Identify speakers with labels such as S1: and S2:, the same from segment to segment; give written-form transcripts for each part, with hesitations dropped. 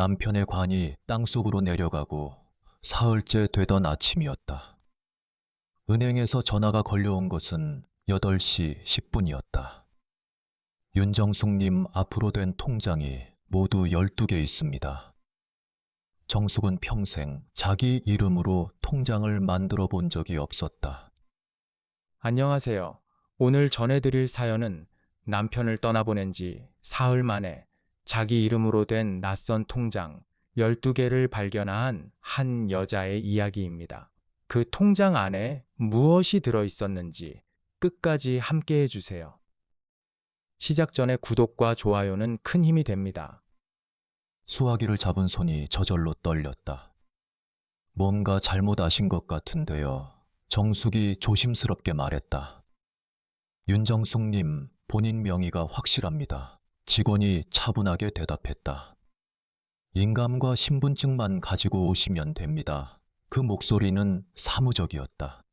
S1: 남편의 관이 땅속으로 내려가고 사흘째 되던 아침이었다. 은행에서 전화가 걸려온 것은 8시 10분이었다. 윤정숙님 앞으로 된 통장이 모두 12개 있습니다. 정숙은 평생 자기 이름으로 통장을 만들어 본 적이 없었다.
S2: 안녕하세요. 오늘 전해드릴 사연은 남편을 떠나보낸 지 사흘 만에 자기 이름으로 된 낯선 통장 12개를 발견한 한 여자의 이야기입니다. 그 통장 안에 무엇이 들어 있었는지 끝까지 함께 해주세요. 시작 전에 구독과 좋아요는 큰 힘이 됩니다.
S1: 수화기를 잡은 손이 저절로 떨렸다. 뭔가 잘못 아신 것 같은데요. 정숙이 조심스럽게 말했다. 윤정숙님, 본인 명의가 확실합니다. 직원이 차분하게 대답했다. 인감과 신분증만 가지고 오시면 됩니다. 그 목소리는 사무적이었다.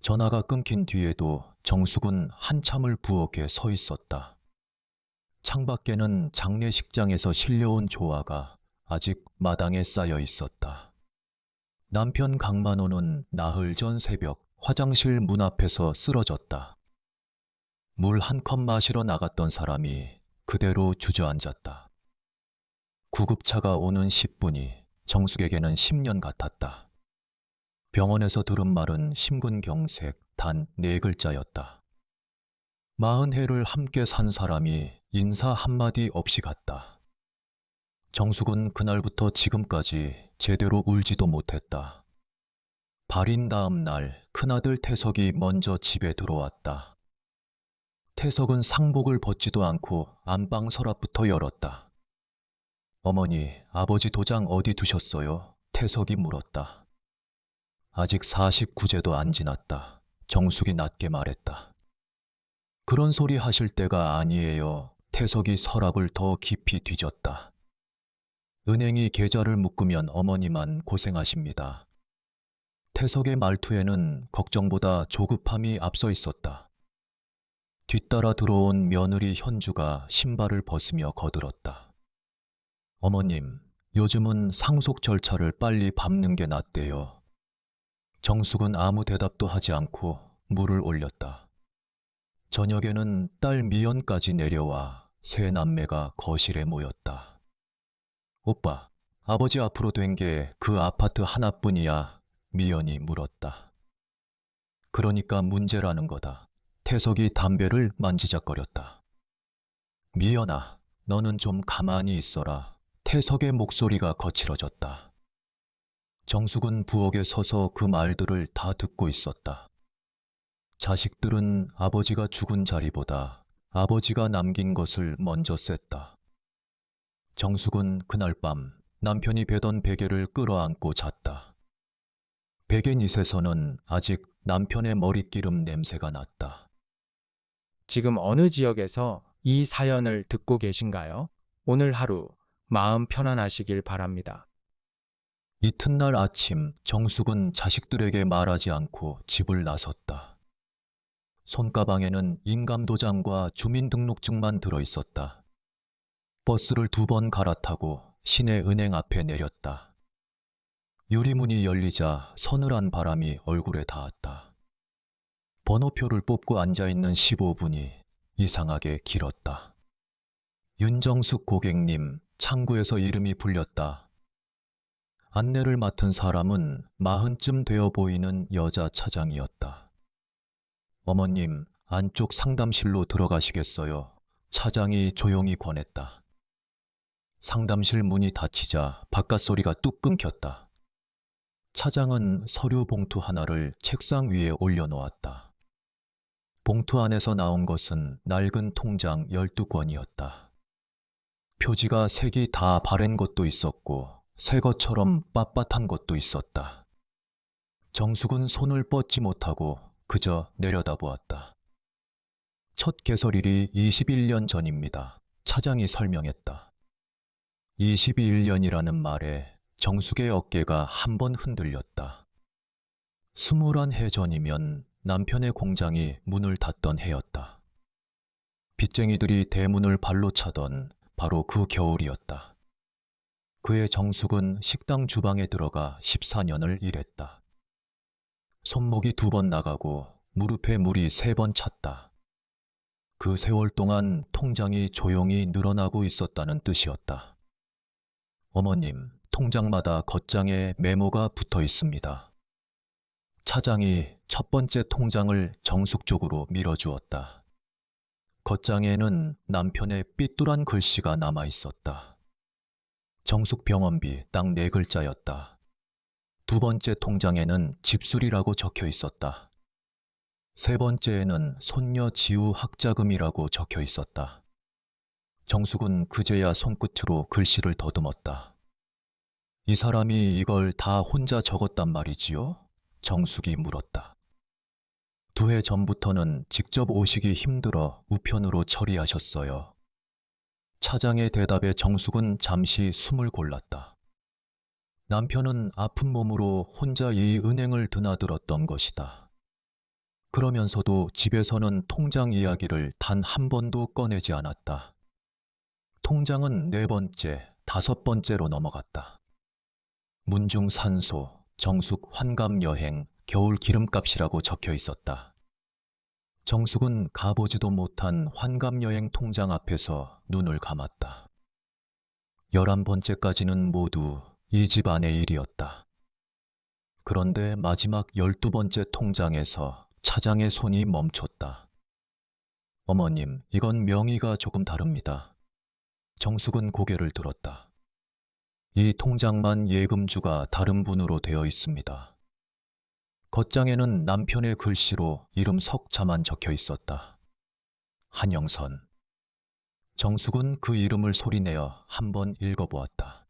S1: 전화가 끊긴 뒤에도 정숙은 한참을 부엌에 서 있었다. 창밖에는 장례식장에서 실려온 조화가 아직 마당에 쌓여 있었다. 남편 강만호는 나흘 전 새벽 화장실 문 앞에서 쓰러졌다. 물 한 컵 마시러 나갔던 사람이 그대로 주저앉았다. 구급차가 오는 10분이 정숙에게는 10년 같았다. 병원에서 들은 말은 심근경색 단 4글자였다. 40해를 함께 산 사람이 인사 한마디 없이 갔다. 정숙은 그날부터 지금까지 제대로 울지도 못했다. 발인 다음 날 큰아들 태석이 먼저 집에 들어왔다. 태석은 상복을 벗지도 않고 안방 서랍부터 열었다. 어머니, 아버지 도장 어디 두셨어요? 태석이 물었다. 아직 49제도 안 지났다. 정숙이 낮게 말했다. 그런 소리 하실 때가 아니에요. 태석이 서랍을 더 깊이 뒤졌다. 은행이 계좌를 묶으면 어머니만 고생하십니다. 태석의 말투에는 걱정보다 조급함이 앞서 있었다. 뒤따라 들어온 며느리 현주가 신발을 벗으며 거들었다. 어머님, 요즘은 상속 절차를 빨리 밟는 게 낫대요. 정숙은 아무 대답도 하지 않고 물을 올렸다. 저녁에는 딸 미연까지 내려와 세 남매가 거실에 모였다. 오빠, 아버지 앞으로 된 게 그 아파트 하나뿐이야. 미연이 물었다. 그러니까 문제라는 거다. 태석이 담배를 만지작거렸다. 미연아, 너는 좀 가만히 있어라. 태석의 목소리가 거칠어졌다. 정숙은 부엌에 서서 그 말들을 다 듣고 있었다. 자식들은 아버지가 죽은 자리보다 아버지가 남긴 것을 먼저 셌다. 정숙은 그날 밤 남편이 베던 베개를 끌어안고 잤다. 베갯잇에서는 아직 남편의 머릿기름 냄새가 났다.
S2: 지금 어느 지역에서 이 사연을 듣고 계신가요? 오늘 하루 마음 편안하시길 바랍니다.
S1: 이튿날 아침 정숙은 자식들에게 말하지 않고 집을 나섰다. 손가방에는 인감도장과 주민등록증만 들어 있었다. 버스를 2번 갈아타고 시내 은행 앞에 내렸다. 유리문이 열리자 서늘한 바람이 얼굴에 닿았다. 번호표를 뽑고 앉아있는 15분이 이상하게 길었다. 윤정숙 고객님, 창구에서 이름이 불렸다. 안내를 맡은 사람은 40쯤 되어 보이는 여자 차장이었다. 어머님, 안쪽 상담실로 들어가시겠어요? 차장이 조용히 권했다. 상담실 문이 닫히자 바깥 소리가 뚝 끊겼다. 차장은 서류 봉투 하나를 책상 위에 올려놓았다. 봉투 안에서 나온 것은 낡은 통장 12권이었다. 표지가 색이 다 바랜 것도 있었고 새 것처럼 빳빳한 것도 있었다. 정숙은 손을 뻗지 못하고 그저 내려다보았다. 첫 개설일이 21년 전입니다. 차장이 설명했다. 21년이라는 말에 정숙의 어깨가 한 번 흔들렸다. 21해 전이면 남편의 공장이 문을 닫던 해였다. 빚쟁이들이 대문을 발로 차던 바로 그 겨울이었다. 그의 정숙은 식당 주방에 들어가 14년을 일했다. 손목이 2번 나가고 무릎에 물이 3번 찼다. 그 세월 동안 통장이 조용히 늘어나고 있었다는 뜻이었다. 어머님, 통장마다 겉장에 메모가 붙어 있습니다. 차장이 첫 번째 통장을 정숙 쪽으로 밀어주었다. 겉장에는 남편의 삐뚤한 글씨가 남아 있었다. 정숙 병원비 딱 4글자였다. 2번째 통장에는 집술이라고 적혀 있었다. 3번째에는 손녀 지우 학자금이라고 적혀 있었다. 정숙은 그제야 손끝으로 글씨를 더듬었다. 이 사람이 이걸 다 혼자 적었단 말이지요? 정숙이 물었다. 2해 전부터는 직접 오시기 힘들어 우편으로 처리하셨어요. 차장의 대답에 정숙은 잠시 숨을 골랐다. 남편은 아픈 몸으로 혼자 이 은행을 드나들었던 것이다. 그러면서도 집에서는 통장 이야기를 단 한 번도 꺼내지 않았다. 통장은 4번째, 5번째로 넘어갔다. 문중산소, 정숙 환갑여행, 겨울 기름값이라고 적혀 있었다. 정숙은 가보지도 못한 환갑여행 통장 앞에서 눈을 감았다. 11번째까지는 모두 이 집 안의 일이었다. 그런데 마지막 12번째 통장에서 차장의 손이 멈췄다. 어머님, 이건 명의가 조금 다릅니다. 정숙은 고개를 들었다. 이 통장만 예금주가 다른 분으로 되어 있습니다. 겉장에는 남편의 글씨로 이름 석자만 적혀 있었다. 한영선. 정숙은 그 이름을 소리내어 한번 읽어보았다.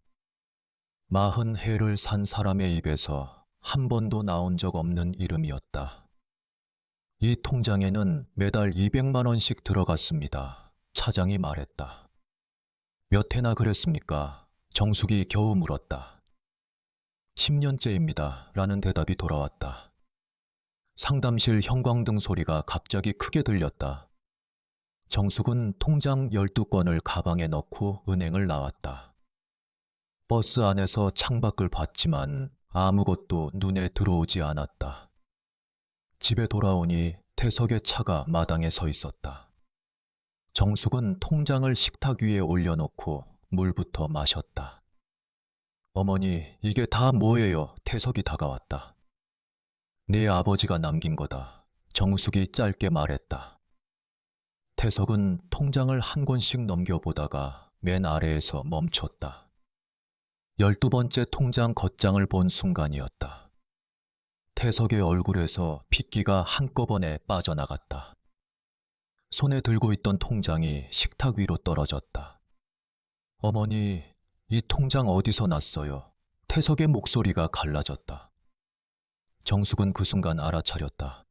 S1: 40해를 산 사람의 입에서 한 번도 나온 적 없는 이름이었다. 이 통장에는 매달 200만 원씩 들어갔습니다. 차장이 말했다. 몇 해나 그랬습니까? 정숙이 겨우 물었다. 10년째입니다. 라는 대답이 돌아왔다. 상담실 형광등 소리가 갑자기 크게 들렸다. 정숙은 통장 12건을 가방에 넣고 은행을 나왔다. 버스 안에서 창밖을 봤지만 아무것도 눈에 들어오지 않았다. 집에 돌아오니 태석의 차가 마당에 서 있었다. 정숙은 통장을 식탁 위에 올려놓고 물부터 마셨다. 어머니, 이게 다 뭐예요? 태석이 다가왔다. 네 아버지가 남긴 거다. 정숙이 짧게 말했다. 태석은 통장을 한 권씩 넘겨보다가 맨 아래에서 멈췄다. 12번째 통장 겉장을 본 순간이었다. 태석의 얼굴에서 핏기가 한꺼번에 빠져나갔다. 손에 들고 있던 통장이 식탁 위로 떨어졌다. 어머니, 이 통장 어디서 났어요? 태석의 목소리가 갈라졌다. 정숙은 그 순간 알아차렸다.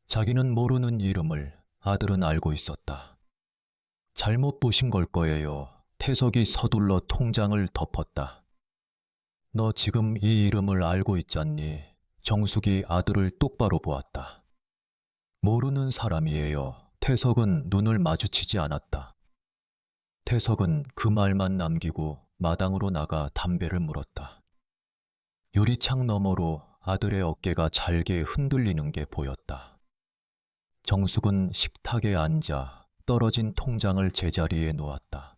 S1: 자기는 모르는 이름을 아들은 알고 있었다. 잘못 보신 걸 거예요. 태석이 서둘러 통장을 덮었다. 너 지금 이 이름을 알고 있잖니? 정숙이 아들을 똑바로 보았다. 모르는 사람이에요. 태석은 눈을 마주치지 않았다. 태석은 그 말만 남기고 마당으로 나가 담배를 물었다. 유리창 너머로 아들의 어깨가 잘게 흔들리는 게 보였다. 정숙은 식탁에 앉아 떨어진 통장을 제자리에 놓았다.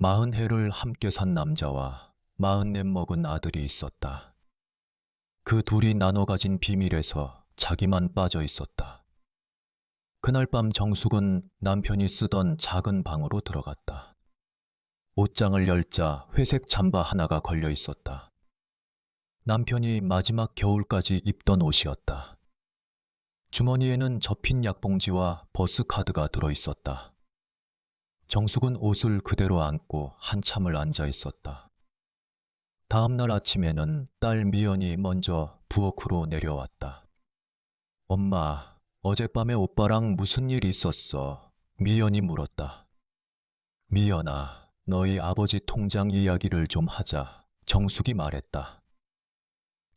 S1: 40해를 함께 산 남자와 44 먹은 아들이 있었다. 그 둘이 나눠 가진 비밀에서 자기만 빠져 있었다. 그날 밤 정숙은 남편이 쓰던 작은 방으로 들어갔다. 옷장을 열자 회색 잠바 하나가 걸려 있었다. 남편이 마지막 겨울까지 입던 옷이었다. 주머니에는 접힌 약봉지와 버스 카드가 들어 있었다. 정숙은 옷을 그대로 안고 한참을 앉아 있었다. 다음 날 아침에는 딸 미연이 먼저 부엌으로 내려왔다. 엄마, 어젯밤에 오빠랑 무슨 일 있었어? 미연이 물었다. 미연아, 너희 아버지 통장 이야기를 좀 하자. 정숙이 말했다.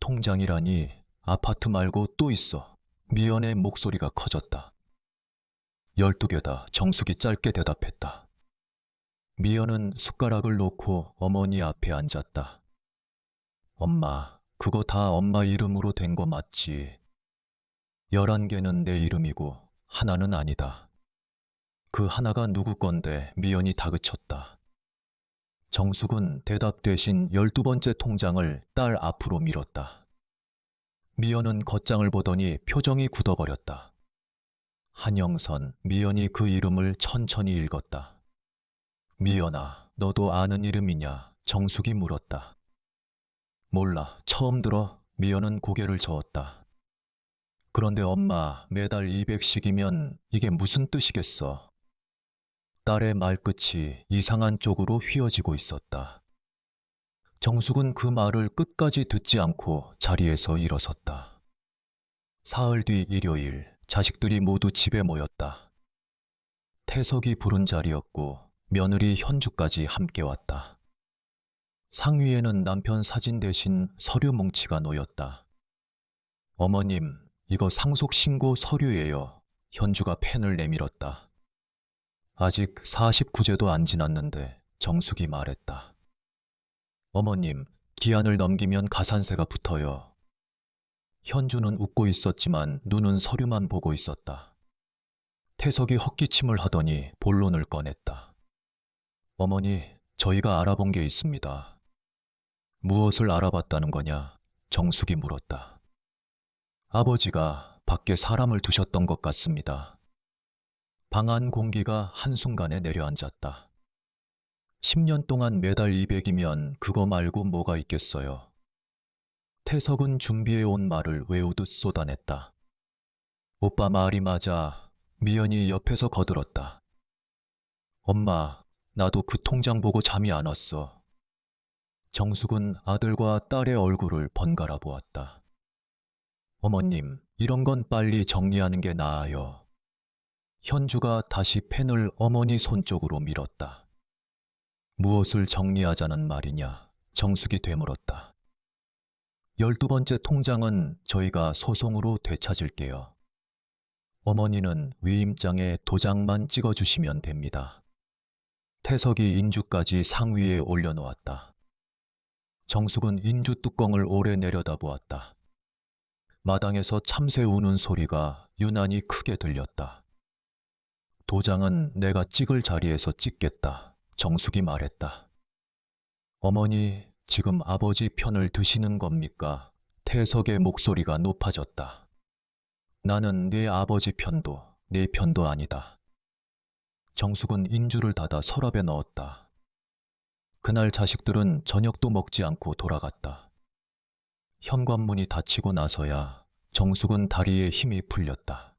S1: 통장이라니 아파트 말고 또 있어. 미연의 목소리가 커졌다. 12개다. 정숙이 짧게 대답했다. 미연은 숟가락을 놓고 어머니 앞에 앉았다. 엄마, 그거 다 엄마 이름으로 된 거 맞지? 11개는 내 이름이고 하나는 아니다. 그 하나가 누구 건데? 미연이 다그쳤다. 정숙은 대답 대신 12번째 통장을 딸 앞으로 밀었다. 미연은 겉장을 보더니 표정이 굳어버렸다. 한영선, 미연이 그 이름을 천천히 읽었다. 미연아, 너도 아는 이름이냐? 정숙이 물었다. 몰라, 처음 들어. 미연은 고개를 저었다. 그런데 엄마, 매달 200씩이면 이게 무슨 뜻이겠어? 딸의 말끝이 이상한 쪽으로 휘어지고 있었다. 정숙은 그 말을 끝까지 듣지 않고 자리에서 일어섰다. 사흘 뒤 일요일, 자식들이 모두 집에 모였다. 태석이 부른 자리였고 며느리 현주까지 함께 왔다. 상위에는 남편 사진 대신 서류 뭉치가 놓였다. 어머님, 이거 상속신고 서류예요. 현주가 펜을 내밀었다. 아직 49제도 안 지났는데 정숙이 말했다. 어머님, 기한을 넘기면 가산세가 붙어요. 현주는 웃고 있었지만 눈은 서류만 보고 있었다. 태석이 헛기침을 하더니 본론을 꺼냈다. 어머니, 저희가 알아본 게 있습니다. 무엇을 알아봤다는 거냐? 정숙이 물었다. 아버지가 밖에 사람을 두셨던 것 같습니다. 방 안 공기가 한순간에 내려앉았다. 10년 동안 매달 200이면 그거 말고 뭐가 있겠어요. 태석은 준비해온 말을 외우듯 쏟아냈다. 오빠 말이 맞아. 미연이 옆에서 거들었다. 엄마, 나도 그 통장 보고 잠이 안 왔어. 정숙은 아들과 딸의 얼굴을 번갈아 보았다. 어머님, 이런 건 빨리 정리하는 게 나아요. 현주가 다시 펜을 어머니 손 쪽으로 밀었다. 무엇을 정리하자는 말이냐? 정숙이 되물었다. 12번째 통장은 저희가 소송으로 되찾을게요. 어머니는 위임장에 도장만 찍어주시면 됩니다. 태석이 인주까지 상위에 올려놓았다. 정숙은 인주 뚜껑을 오래 내려다보았다. 마당에서 참새 우는 소리가 유난히 크게 들렸다. 도장은 내가 찍을 자리에서 찍겠다. 정숙이 말했다. 어머니, 지금 아버지 편을 드시는 겁니까? 태석의 목소리가 높아졌다. 나는 네 아버지 편도, 네 편도 아니다. 정숙은 인주를 닫아 서랍에 넣었다. 그날 자식들은 저녁도 먹지 않고 돌아갔다. 현관문이 닫히고 나서야 정숙은 다리에 힘이 풀렸다.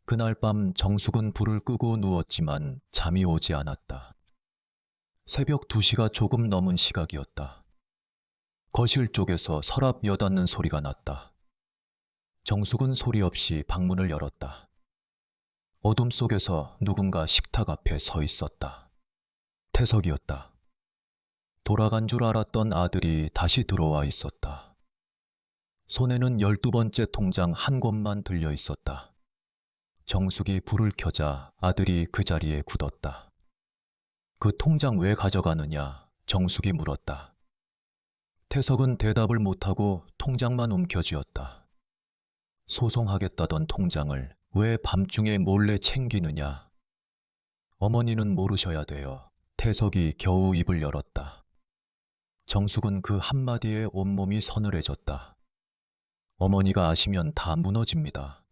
S1: 그날 밤 정숙은 불을 끄고 누웠지만 잠이 오지 않았다. 새벽 2시가 조금 넘은 시각이었다. 거실 쪽에서 서랍 여닫는 소리가 났다. 정숙은 소리 없이 방문을 열었다. 어둠 속에서 누군가 식탁 앞에 서 있었다. 태석이었다. 돌아간 줄 알았던 아들이 다시 들어와 있었다. 손에는 12번째 통장 한 권만 들려 있었다. 정숙이 불을 켜자 아들이 그 자리에 굳었다. 그 통장 왜 가져가느냐? 정숙이 물었다. 태석은 대답을 못하고 통장만 움켜쥐었다. 소송하겠다던 통장을 왜 밤중에 몰래 챙기느냐? 어머니는 모르셔야 돼요. 태석이 겨우 입을 열었다. 정숙은 그 한마디에 온몸이 서늘해졌다. 어머니가 아시면 다 무너집니다.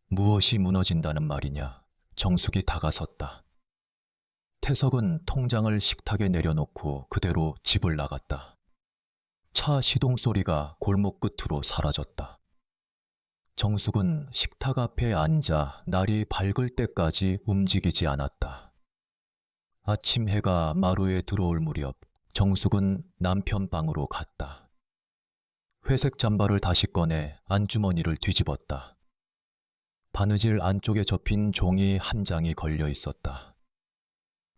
S1: 무엇이 무너진다는 말이냐? 정숙이 다가섰다. 태석은 통장을 식탁에 내려놓고 그대로 집을 나갔다. 차 시동 소리가 골목 끝으로 사라졌다. 정숙은 식탁 앞에 앉아 날이 밝을 때까지 움직이지 않았다. 아침 해가 마루에 들어올 무렵 정숙은 남편 방으로 갔다. 회색 잠바를 다시 꺼내 안주머니를 뒤집었다. 바느질 안쪽에 접힌 종이 한 장이 걸려 있었다.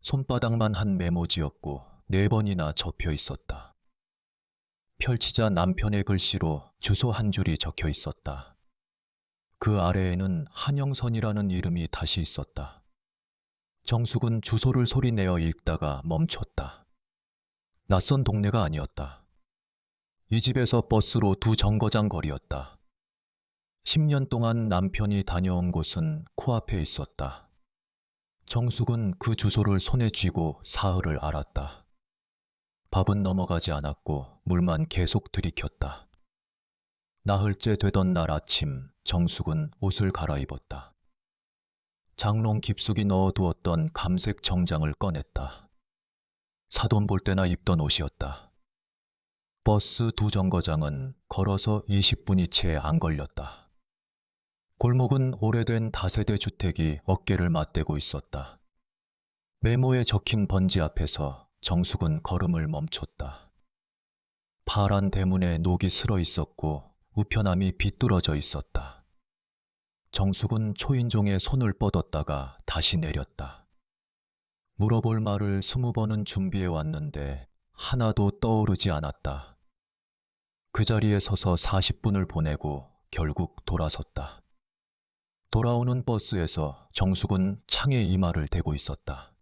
S1: 손바닥만 한 메모지였고 4번이나 접혀 있었다. 펼치자 남편의 글씨로 주소 한 줄이 적혀 있었다. 그 아래에는 한영선이라는 이름이 다시 있었다. 정숙은 주소를 소리내어 읽다가 멈췄다. 낯선 동네가 아니었다. 이 집에서 버스로 2정거장 거리였다. 10년 동안 남편이 다녀온 곳은 코앞에 있었다. 정숙은 그 주소를 손에 쥐고 사흘을 알았다. 밥은 넘어가지 않았고 물만 계속 들이켰다. 나흘째 되던 날 아침 정숙은 옷을 갈아입었다. 장롱 깊숙이 넣어두었던 감색 정장을 꺼냈다. 사돈 볼 때나 입던 옷이었다. 버스 2정거장은 걸어서 20분이 채 안 걸렸다. 골목은 오래된 다세대 주택이 어깨를 맞대고 있었다. 메모에 적힌 번지 앞에서 정숙은 걸음을 멈췄다. 파란 대문에 녹이 슬어 있었고 우편함이 비뚤어져 있었다. 정숙은 초인종에 손을 뻗었다가 다시 내렸다. 물어볼 말을 20번은 준비해 왔는데 하나도 떠오르지 않았다. 그 자리에 서서 40분을 보내고 결국 돌아섰다. 돌아오는 버스에서 정숙은 창에 이마를 대고 있었다.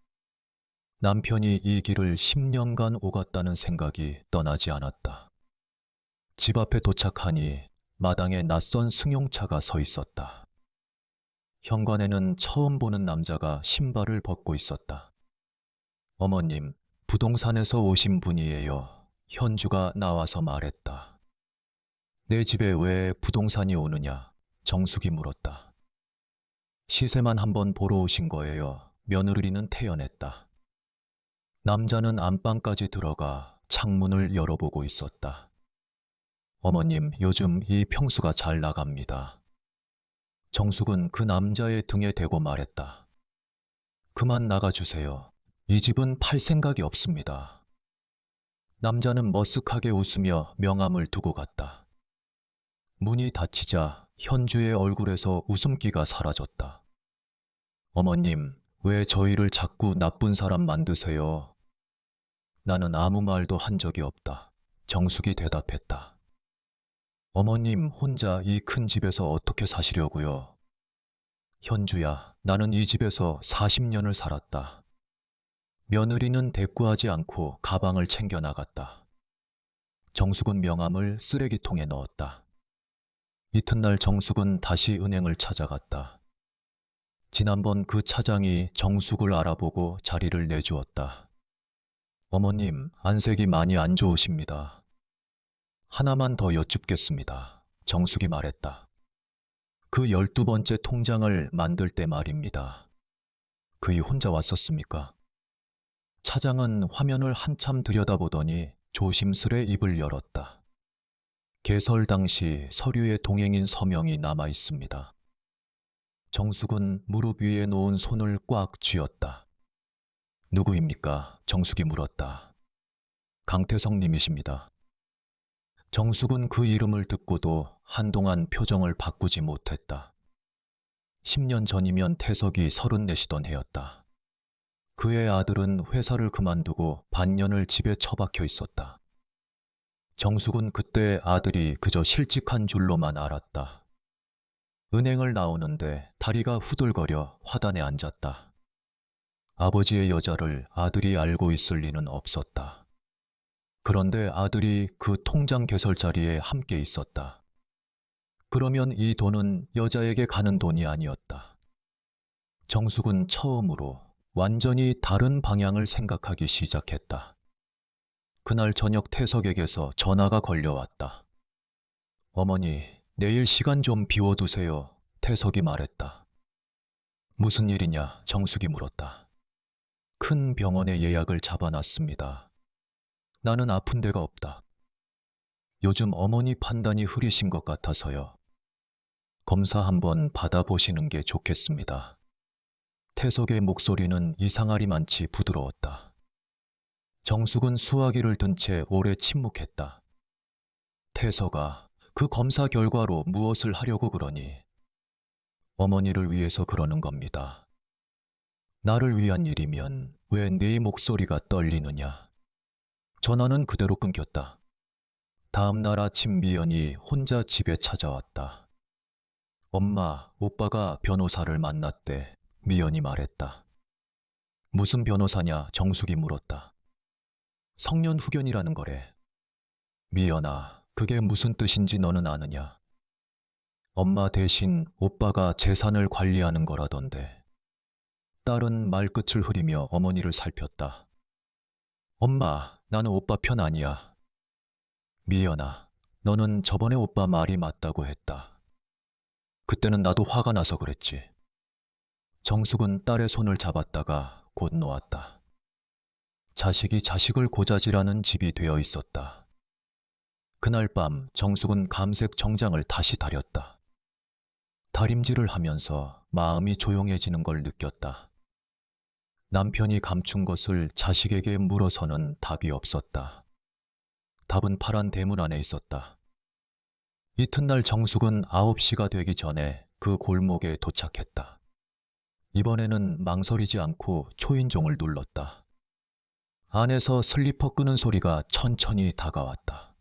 S1: 남편이 이 길을 10년간 오갔다는 생각이 떠나지 않았다. 집 앞에 도착하니 마당에 낯선 승용차가 서 있었다. 현관에는 처음 보는 남자가 신발을 벗고 있었다. 어머님, 부동산에서 오신 분이에요. 현주가 나와서 말했다. 내 집에 왜 부동산이 오느냐? 정숙이 물었다. 시세만 한번 보러 오신 거예요. 며느리는 태연했다. 남자는 안방까지 들어가 창문을 열어보고 있었다. 어머님, 요즘 이 평수가 잘 나갑니다. 정숙은 그 남자의 등에 대고 말했다. 그만 나가주세요. 이 집은 팔 생각이 없습니다. 남자는 머쓱하게 웃으며 명함을 두고 갔다. 문이 닫히자 현주의 얼굴에서 웃음기가 사라졌다. 어머님, 왜 저희를 자꾸 나쁜 사람 만드세요? 나는 아무 말도 한 적이 없다. 정숙이 대답했다. 어머님 혼자 이 큰 집에서 어떻게 사시려고요? 현주야, 나는 이 집에서 40년을 살았다. 며느리는 대꾸하지 않고 가방을 챙겨 나갔다. 정숙은 명함을 쓰레기통에 넣었다. 이튿날 정숙은 다시 은행을 찾아갔다. 지난번 그 차장이 정숙을 알아보고 자리를 내주었다. 어머님, 안색이 많이 안 좋으십니다. 하나만 더 여쭙겠습니다. 정숙이 말했다. 그 12번째 통장을 만들 때 말입니다. 그이 혼자 왔었습니까? 차장은 화면을 한참 들여다보더니 조심스레 입을 열었다. 개설 당시 서류에 동행인 서명이 남아 있습니다. 정숙은 무릎 위에 놓은 손을 꽉 쥐었다. 누구입니까? 정숙이 물었다. 강태성님이십니다. 정숙은 그 이름을 듣고도 한동안 표정을 바꾸지 못했다. 10년 전이면 태석이 34시던 해였다. 그의 아들은 회사를 그만두고 반년을 집에 처박혀 있었다. 정숙은 그때 아들이 그저 실직한 줄로만 알았다. 은행을 나오는데 다리가 후들거려 화단에 앉았다. 아버지의 여자를 아들이 알고 있을 리는 없었다. 그런데 아들이 그 통장 개설 자리에 함께 있었다. 그러면 이 돈은 여자에게 가는 돈이 아니었다. 정숙은 처음으로 완전히 다른 방향을 생각하기 시작했다. 그날 저녁 태석에게서 전화가 걸려왔다. 어머니, 내일 시간 좀 비워두세요. 태석이 말했다. 무슨 일이냐? 정숙이 물었다. 큰 병원에 예약을 잡아놨습니다. 나는 아픈 데가 없다. 요즘 어머니 판단이 흐리신 것 같아서요. 검사 한번 받아보시는 게 좋겠습니다. 태석의 목소리는 이상하리만치 부드러웠다. 정숙은 수화기를 든 채 오래 침묵했다. 태석아, 그 검사 결과로 무엇을 하려고 그러니? 어머니를 위해서 그러는 겁니다. 나를 위한 일이면 왜 네 목소리가 떨리느냐? 전화는 그대로 끊겼다. 다음 날 아침 미연이 혼자 집에 찾아왔다. 엄마, 오빠가 변호사를 만났대. 미연이 말했다. 무슨 변호사냐? 정숙이 물었다. 성년 후견이라는 거래. 미연아, 그게 무슨 뜻인지 너는 아느냐? 엄마 대신 오빠가 재산을 관리하는 거라던데. 딸은 말끝을 흐리며 어머니를 살폈다. 엄마, 나는 오빠 편 아니야. 미연아, 너는 저번에 오빠 말이 맞다고 했다. 그때는 나도 화가 나서 그랬지. 정숙은 딸의 손을 잡았다가 곧 놓았다. 자식이 자식을 고자질하는 집이 되어 있었다. 그날 밤 정숙은 감색 정장을 다시 다렸다. 다림질을 하면서 마음이 조용해지는 걸 느꼈다. 남편이 감춘 것을 자식에게 물어서는 답이 없었다. 답은 파란 대문 안에 있었다. 이튿날 정숙은 9시가 되기 전에 그 골목에 도착했다. 이번에는 망설이지 않고 초인종을 눌렀다. 안에서 슬리퍼 끄는 소리가 천천히 다가왔다.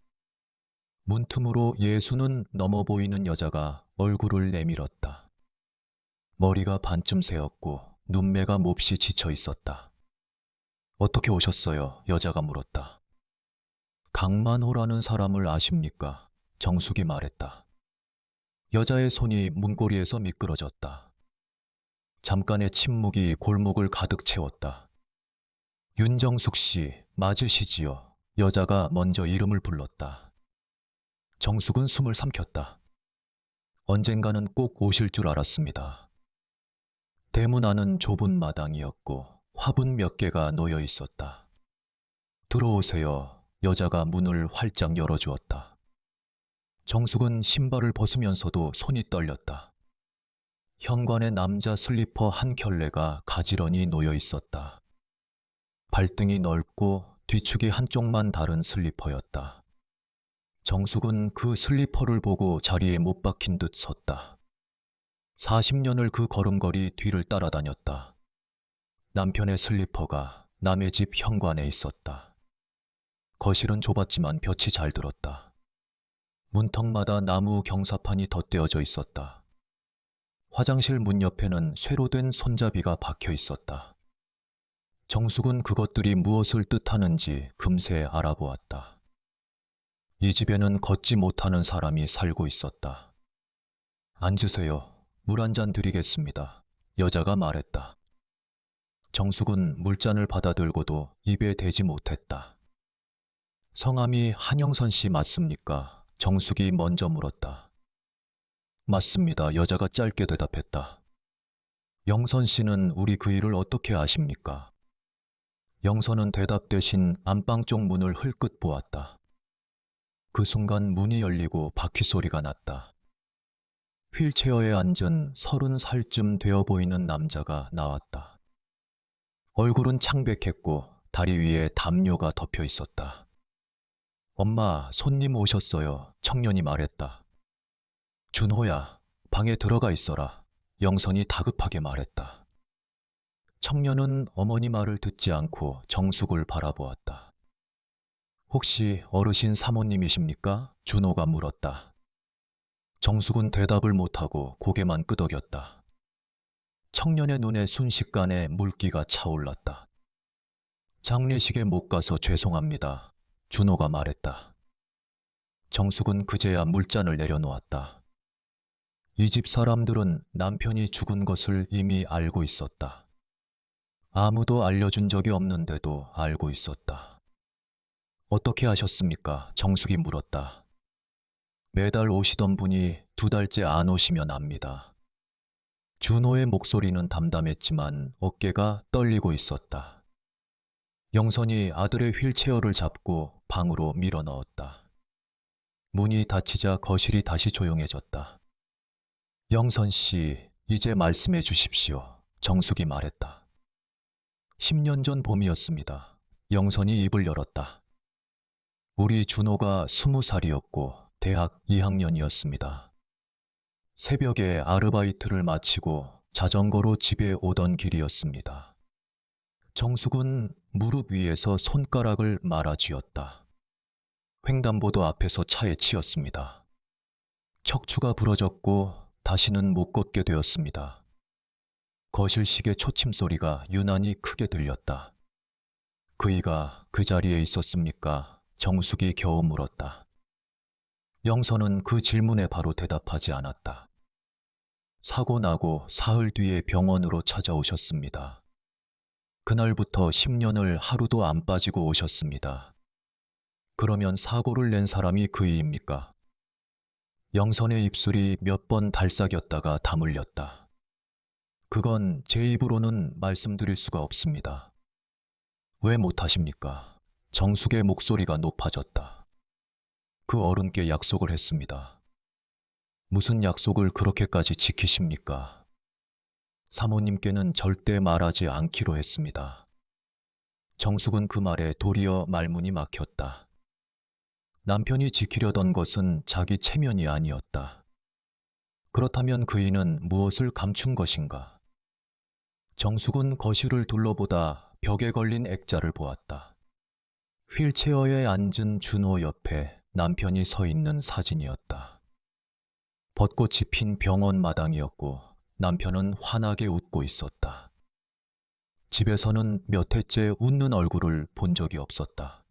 S1: 문틈으로 예수는 넘어 보이는 여자가 얼굴을 내밀었다. 머리가 반쯤 새었고 눈매가 몹시 지쳐 있었다. 어떻게 오셨어요? 여자가 물었다. 강만호라는 사람을 아십니까? 정숙이 말했다. 여자의 손이 문고리에서 미끄러졌다. 잠깐의 침묵이 골목을 가득 채웠다. 윤정숙 씨, 맞으시지요? 여자가 먼저 이름을 불렀다. 정숙은 숨을 삼켰다. 언젠가는 꼭 오실 줄 알았습니다. 대문 안은 좁은 마당이었고 화분 몇 개가 놓여 있었다. 들어오세요. 여자가 문을 활짝 열어주었다. 정숙은 신발을 벗으면서도 손이 떨렸다. 현관에 남자 슬리퍼 한 켤레가 가지런히 놓여 있었다. 발등이 넓고 뒤축이 한쪽만 다른 슬리퍼였다. 정숙은 그 슬리퍼를 보고 자리에 못 박힌 듯 섰다. 40년을 그 걸음걸이 뒤를 따라다녔다. 남편의 슬리퍼가 남의 집 현관에 있었다. 거실은 좁았지만 볕이 잘 들었다. 문턱마다 나무 경사판이 덧대어져 있었다. 화장실 문 옆에는 쇠로 된 손잡이가 박혀 있었다. 정숙은 그것들이 무엇을 뜻하는지 금세 알아보았다. 이 집에는 걷지 못하는 사람이 살고 있었다. 앉으세요. 물 한 잔 드리겠습니다. 여자가 말했다. 정숙은 물잔을 받아들고도 입에 대지 못했다. 성함이 한영선 씨 맞습니까? 정숙이 먼저 물었다. 맞습니다. 여자가 짧게 대답했다. 영선 씨는 우리 그 일을 어떻게 아십니까? 영선은 대답 대신 안방 쪽 문을 흘끗 보았다. 그 순간 문이 열리고 바퀴 소리가 났다. 휠체어에 앉은 30살쯤 되어 보이는 남자가 나왔다. 얼굴은 창백했고 다리 위에 담요가 덮여 있었다. 엄마, 손님 오셨어요. 청년이 말했다. 준호야, 방에 들어가 있어라. 영선이 다급하게 말했다. 청년은 어머니 말을 듣지 않고 정숙을 바라보았다. 혹시 어르신 사모님이십니까? 준호가 물었다. 정숙은 대답을 못하고 고개만 끄덕였다. 청년의 눈에 순식간에 물기가 차올랐다. 장례식에 못 가서 죄송합니다. 준호가 말했다. 정숙은 그제야 물잔을 내려놓았다. 이 집 사람들은 남편이 죽은 것을 이미 알고 있었다. 아무도 알려준 적이 없는데도 알고 있었다. 어떻게 하셨습니까? 정숙이 물었다. 매달 오시던 분이 2달째 안 오시면 압니다. 준호의 목소리는 담담했지만 어깨가 떨리고 있었다. 영선이 아들의 휠체어를 잡고 방으로 밀어 넣었다. 문이 닫히자 거실이 다시 조용해졌다. 영선 씨, 이제 말씀해 주십시오. 정숙이 말했다. 10년 전 봄이었습니다. 영선이 입을 열었다. 우리 준호가 20살이었고 대학 2학년이었습니다. 새벽에 아르바이트를 마치고 자전거로 집에 오던 길이었습니다. 정숙은 무릎 위에서 손가락을 말아 쥐었다. 횡단보도 앞에서 차에 치였습니다. 척추가 부러졌고 다시는 못 걷게 되었습니다. 거실 시계 초침 소리가 유난히 크게 들렸다. 그이가 그 자리에 있었습니까? 정숙이 겨우 물었다. 영선은 그 질문에 바로 대답하지 않았다. 사고 나고 사흘 뒤에 병원으로 찾아오셨습니다. 그날부터 10년을 하루도 안 빠지고 오셨습니다. 그러면 사고를 낸 사람이 그이입니까? 영선의 입술이 몇 번 달싹였다가 다물렸다. 그건 제 입으로는 말씀드릴 수가 없습니다. 왜 못하십니까? 정숙의 목소리가 높아졌다. 그 어른께 약속을 했습니다. 무슨 약속을 그렇게까지 지키십니까? 사모님께는 절대 말하지 않기로 했습니다. 정숙은 그 말에 도리어 말문이 막혔다. 남편이 지키려던 것은 자기 체면이 아니었다. 그렇다면 그이는 무엇을 감춘 것인가? 정숙은 거실을 둘러보다 벽에 걸린 액자를 보았다. 휠체어에 앉은 준호 옆에 남편이 서 있는 사진이었다. 벚꽃이 핀 병원 마당이었고 남편은 환하게 웃고 있었다. 집에서는 몇 해째 웃는 얼굴을 본 적이 없었다.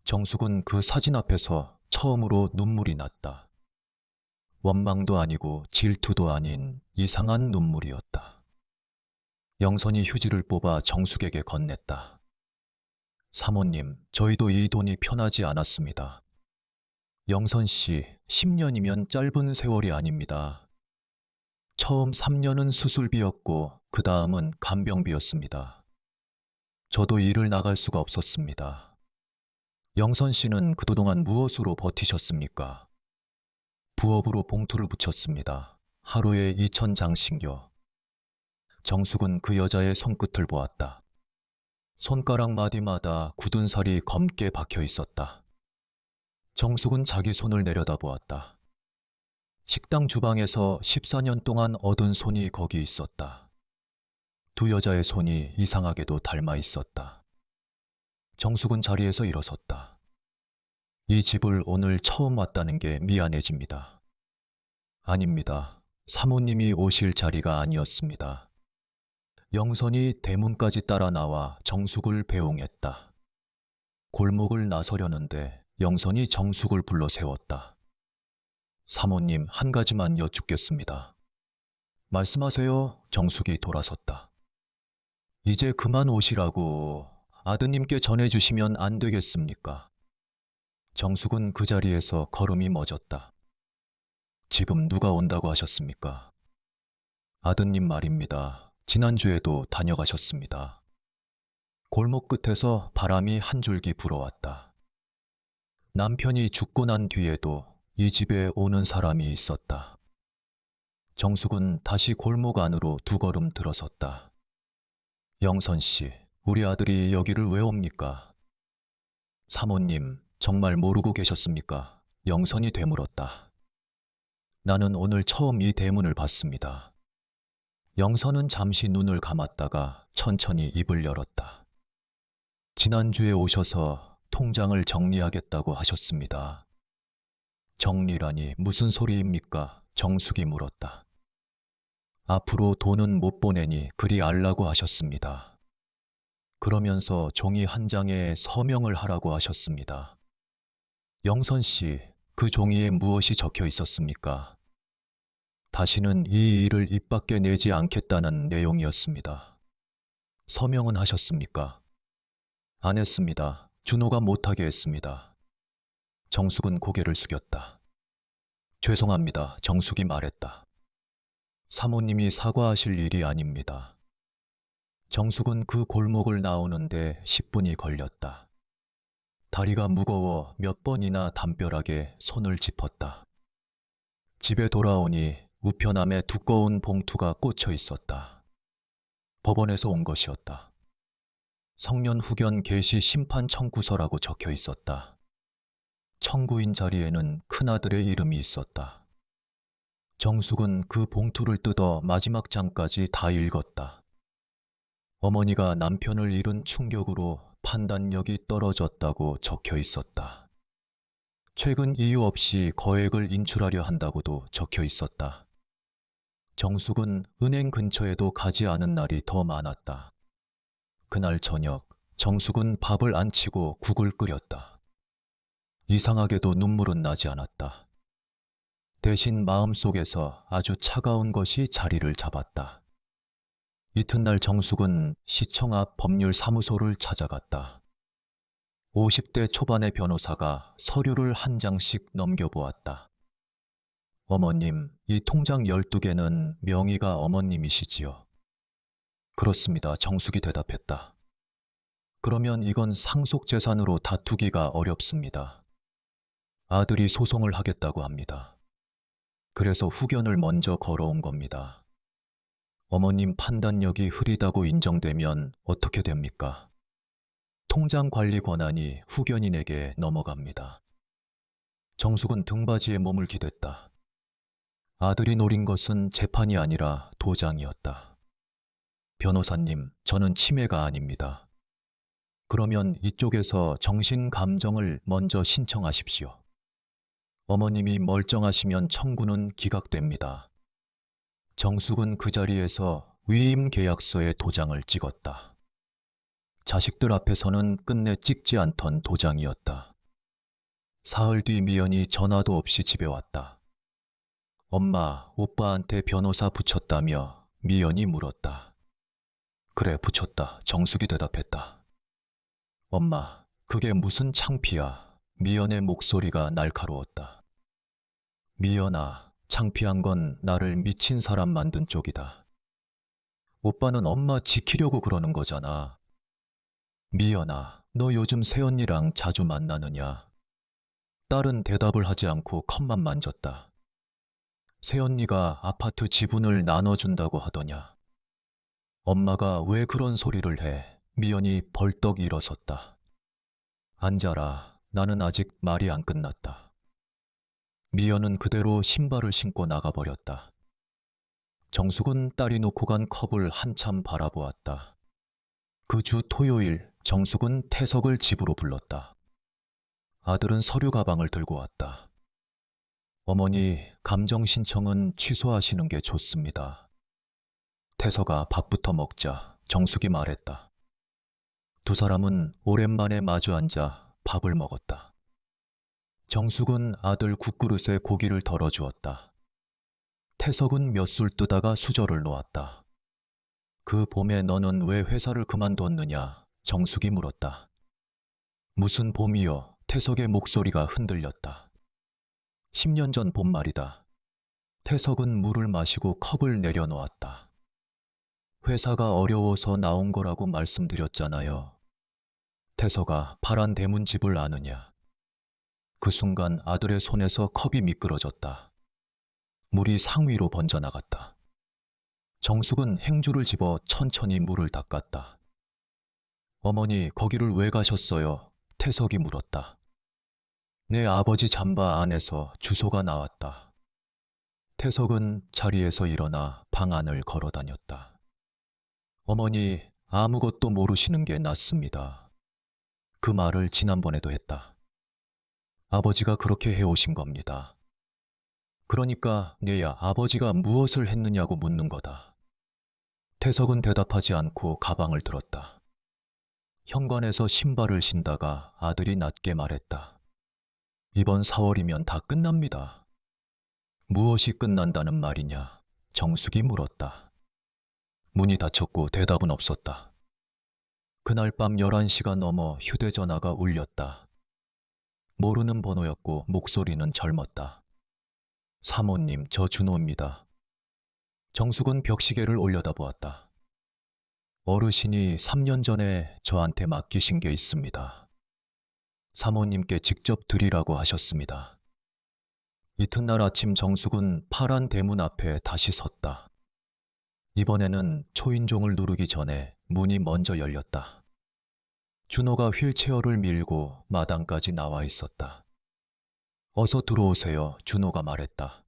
S1: 정숙은 그 사진 앞에서 처음으로 눈물이 났다. 원망도 아니고 질투도 아닌 이상한 눈물이었다. 영선이 휴지를 뽑아 정숙에게 건넸다. 사모님, 저희도 이 돈이 편하지 않았습니다. 영선 씨, 10년이면 짧은 세월이 아닙니다. 처음 3년은 수술비였고, 그 다음은 간병비였습니다. 저도 일을 나갈 수가 없었습니다. 영선 씨는 그동안 무엇으로 버티셨습니까? 부업으로 봉투를 붙였습니다. 하루에 2,000장씩요. 정숙은 그 여자의 손끝을 보았다. 손가락 마디마다 굳은 살이 검게 박혀 있었다. 정숙은 자기 손을 내려다보았다. 식당 주방에서 14년 동안 얻은 손이 거기 있었다. 두 여자의 손이 이상하게도 닮아 있었다. 정숙은 자리에서 일어섰다. 이 집을 오늘 처음 왔다는 게 미안해집니다. 아닙니다. 사모님이 오실 자리가 아니었습니다. 영선이 대문까지 따라 나와 정숙을 배웅했다. 골목을 나서려는데 영선이 정숙을 불러 세웠다. 사모님, 한 가지만 여쭙겠습니다. 말씀하세요. 정숙이 돌아섰다. 이제 그만 오시라고 아드님께 전해주시면 안 되겠습니까? 정숙은 그 자리에서 걸음이 멎었다. 지금 누가 온다고 하셨습니까? 아드님 말입니다. 지난주에도 다녀가셨습니다. 골목 끝에서 바람이 한 줄기 불어왔다. 남편이 죽고 난 뒤에도 이 집에 오는 사람이 있었다. 정숙은 다시 골목 안으로 두 걸음 들어섰다. 영선 씨, 우리 아들이 여기를 왜 옵니까? 사모님, 정말 모르고 계셨습니까? 영선이 되물었다. 나는 오늘 처음 이 대문을 봤습니다. 영선은 잠시 눈을 감았다가 천천히 입을 열었다. 지난주에 오셔서 통장을 정리하겠다고 하셨습니다. 정리라니 무슨 소리입니까? 정숙이 물었다. 앞으로 돈은 못 보내니 그리 알라고 하셨습니다. 그러면서 종이 한 장에 서명을 하라고 하셨습니다. 영선 씨, 그 종이에 무엇이 적혀 있었습니까? 다시는 이 일을 입 밖에 내지 않겠다는 내용이었습니다. 서명은 하셨습니까? 안 했습니다. 준호가 못하게 했습니다. 정숙은 고개를 숙였다. 죄송합니다. 정숙이 말했다. 사모님이 사과하실 일이 아닙니다. 정숙은 그 골목을 나오는데 10분이 걸렸다. 다리가 무거워 몇 번이나 담벼락에 손을 짚었다. 집에 돌아오니 우편함에 두꺼운 봉투가 꽂혀 있었다. 법원에서 온 것이었다. 성년 후견 개시 심판 청구서라고 적혀 있었다. 청구인 자리에는 큰아들의 이름이 있었다. 정숙은 그 봉투를 뜯어 마지막 장까지 다 읽었다. 어머니가 남편을 잃은 충격으로 판단력이 떨어졌다고 적혀 있었다. 최근 이유 없이 거액을 인출하려 한다고도 적혀 있었다. 정숙은 은행 근처에도 가지 않은 날이 더 많았다. 그날 저녁, 정숙은 밥을 안 치고 국을 끓였다. 이상하게도 눈물은 나지 않았다. 대신 마음속에서 아주 차가운 것이 자리를 잡았다. 이튿날 정숙은 시청 앞 법률사무소를 찾아갔다. 50대 초반의 변호사가 서류를 한 장씩 넘겨보았다. 어머님, 이 통장 12개는 명의가 어머님이시지요? 그렇습니다. 정숙이 대답했다. 그러면 이건 상속재산으로 다투기가 어렵습니다. 아들이 소송을 하겠다고 합니다. 그래서 후견을 먼저 걸어온 겁니다. 어머님 판단력이 흐리다고 인정되면 어떻게 됩니까? 통장 관리 권한이 후견인에게 넘어갑니다. 정숙은 등받이에 몸을 기댔다. 아들이 노린 것은 재판이 아니라 도장이었다. 변호사님, 저는 치매가 아닙니다. 그러면 이쪽에서 정신감정을 먼저 신청하십시오. 어머님이 멀쩡하시면 청구는 기각됩니다. 정숙은 그 자리에서 위임 계약서에 도장을 찍었다. 자식들 앞에서는 끝내 찍지 않던 도장이었다. 사흘 뒤 미연이 전화도 없이 집에 왔다. 엄마, 오빠한테 변호사 붙였다며 미연이 물었다. 그래, 붙였다. 정숙이 대답했다. 엄마, 그게 무슨 창피야. 미연의 목소리가 날카로웠다. 미연아, 창피한 건 나를 미친 사람 만든 쪽이다. 오빠는 엄마 지키려고 그러는 거잖아. 미연아, 너 요즘 새언니랑 자주 만나느냐? 딸은 대답을 하지 않고 컵만 만졌다. 새언니가 아파트 지분을 나눠준다고 하더냐? 엄마가 왜 그런 소리를 해? 미연이 벌떡 일어섰다. 앉아라. 나는 아직 말이 안 끝났다. 미연은 그대로 신발을 신고 나가버렸다. 정숙은 딸이 놓고 간 컵을 한참 바라보았다. 그 주 토요일, 정숙은 태석을 집으로 불렀다. 아들은 서류 가방을 들고 왔다. 어머니, 감정 신청은 취소하시는 게 좋습니다. 태석아, 밥부터 먹자. 정숙이 말했다. 두 사람은 오랜만에 마주 앉아 밥을 먹었다. 정숙은 아들 국그릇에 고기를 덜어주었다. 태석은 몇 술 뜨다가 수저를 놓았다. 그 봄에 너는 왜 회사를 그만뒀느냐? 정숙이 물었다. 무슨 봄이요? 태석의 목소리가 흔들렸다. 10년 전 봄 말이다. 태석은 물을 마시고 컵을 내려놓았다. 회사가 어려워서 나온 거라고 말씀드렸잖아요. 태석아, 파란 대문집을 아느냐? 그 순간 아들의 손에서 컵이 미끄러졌다. 물이 상위로 번져나갔다. 정숙은 행주를 집어 천천히 물을 닦았다. 어머니, 거기를 왜 가셨어요? 태석이 물었다. 내 아버지 잠바 안에서 주소가 나왔다. 태석은 자리에서 일어나 방 안을 걸어 다녔다. 어머니, 아무것도 모르시는 게 낫습니다. 그 말을 지난번에도 했다. 아버지가 그렇게 해오신 겁니다. 그러니까 내야 아버지가 무엇을 했느냐고 묻는 거다. 태석은 대답하지 않고 가방을 들었다. 현관에서 신발을 신다가 아들이 낮게 말했다. 이번 4월이면 다 끝납니다. 무엇이 끝난다는 말이냐? 정숙이 물었다. 문이 닫혔고 대답은 없었다. 그날 밤 11시가 넘어 휴대전화가 울렸다. 모르는 번호였고 목소리는 젊었다. 사모님, 저 준호입니다. 정숙은 벽시계를 올려다보았다. 어르신이 3년 전에 저한테 맡기신 게 있습니다. 사모님께 직접 드리라고 하셨습니다. 이튿날 아침 정숙은 파란 대문 앞에 다시 섰다. 이번에는 초인종을 누르기 전에 문이 먼저 열렸다. 준호가 휠체어를 밀고 마당까지 나와 있었다. 어서 들어오세요, 준호가 말했다.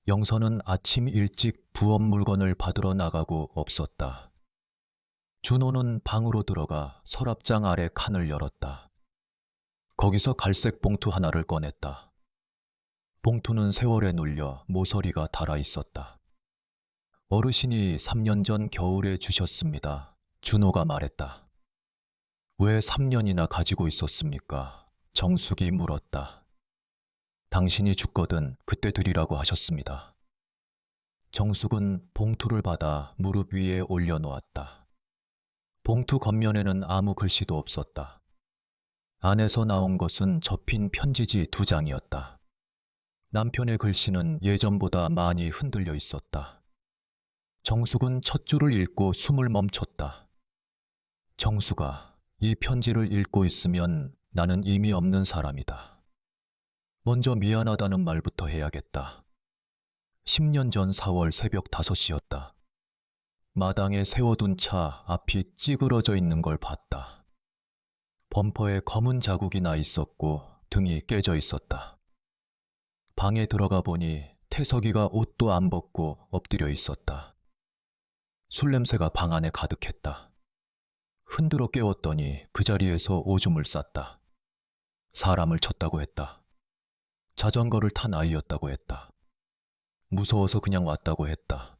S1: 영선은 아침 일찍 부업 물건을 받으러 나가고 없었다. 준호는 방으로 들어가 서랍장 아래 칸을 열었다. 거기서 갈색 봉투 하나를 꺼냈다. 봉투는 세월에 눌려 모서리가 닳아 있었다. 어르신이 3년 전 겨울에 주셨습니다. 준호가 말했다. 왜 3년이나 가지고 있었습니까? 정숙이 물었다. 당신이 죽거든 그때 드리라고 하셨습니다. 정숙은 봉투를 받아 무릎 위에 올려놓았다. 봉투 겉면에는 아무 글씨도 없었다. 안에서 나온 것은 접힌 편지지 2장이었다. 남편의 글씨는 예전보다 많이 흔들려 있었다. 정숙은 첫 줄을 읽고 숨을 멈췄다. 정숙아, 이 편지를 읽고 있으면 나는 의미 없는 사람이다. 먼저 미안하다는 말부터 해야겠다. 10년 전 4월 새벽 5시였다. 마당에 세워둔 차 앞이 찌그러져 있는 걸 봤다. 범퍼에 검은 자국이 나 있었고 등이 깨져 있었다. 방에 들어가 보니 태석이가 옷도 안 벗고 엎드려 있었다. 술 냄새가 방 안에 가득했다. 흔들어 깨웠더니 그 자리에서 오줌을 쌌다. 사람을 쳤다고 했다. 자전거를 탄 아이였다고 했다. 무서워서 그냥 왔다고 했다.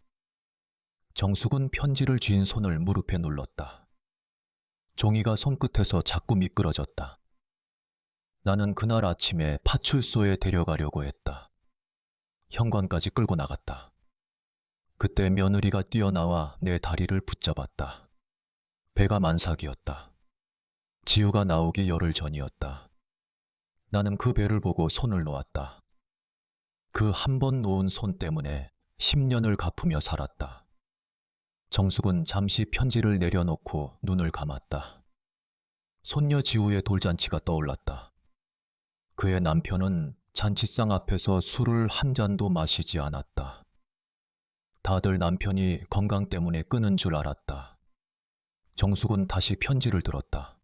S1: 정숙은 편지를 쥔 손을 무릎에 눌렀다. 종이가 손끝에서 자꾸 미끄러졌다. 나는 그날 아침에 파출소에 데려가려고 했다. 현관까지 끌고 나갔다. 그때 며느리가 뛰어나와 내 다리를 붙잡았다. 배가 만삭이었다. 지우가 나오기 열흘 전이었다. 나는 그 배를 보고 손을 놓았다. 그 한 번 놓은 손 때문에 10년을 갚으며 살았다. 정숙은 잠시 편지를 내려놓고 눈을 감았다. 손녀 지우의 돌잔치가 떠올랐다. 그의 남편은 잔치상 앞에서 술을 한 잔도 마시지 않았다. 다들 남편이 건강 때문에 끊은 줄 알았다. 정숙은 다시 편지를 들었다.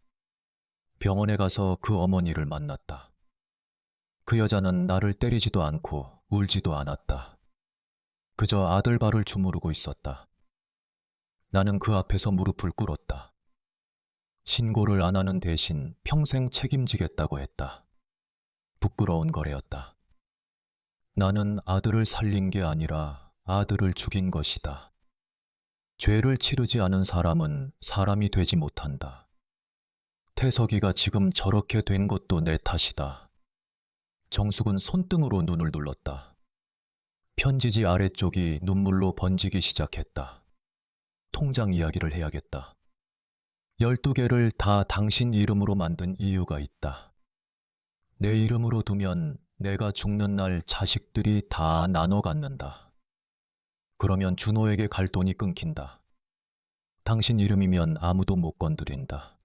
S1: 병원에 가서 그 어머니를 만났다. 그 여자는 나를 때리지도 않고 울지도 않았다. 그저 아들 발을 주무르고 있었다. 나는 그 앞에서 무릎을 꿇었다. 신고를 안 하는 대신 평생 책임지겠다고 했다. 부끄러운 거래였다. 나는 아들을 살린 게 아니라 아들을 죽인 것이다. 죄를 치르지 않은 사람은 사람이 되지 못한다. 태석이가 지금 저렇게 된 것도 내 탓이다. 정숙은 손등으로 눈을 눌렀다. 편지지 아래쪽이 눈물로 번지기 시작했다. 통장 이야기를 해야겠다. 12개를 다 당신 이름으로 만든 이유가 있다. 내 이름으로 두면 내가 죽는 날 자식들이 다 나눠 갖는다. 그러면 준호에게 갈 돈이 끊긴다. 당신 이름이면 아무도 못 건드린다.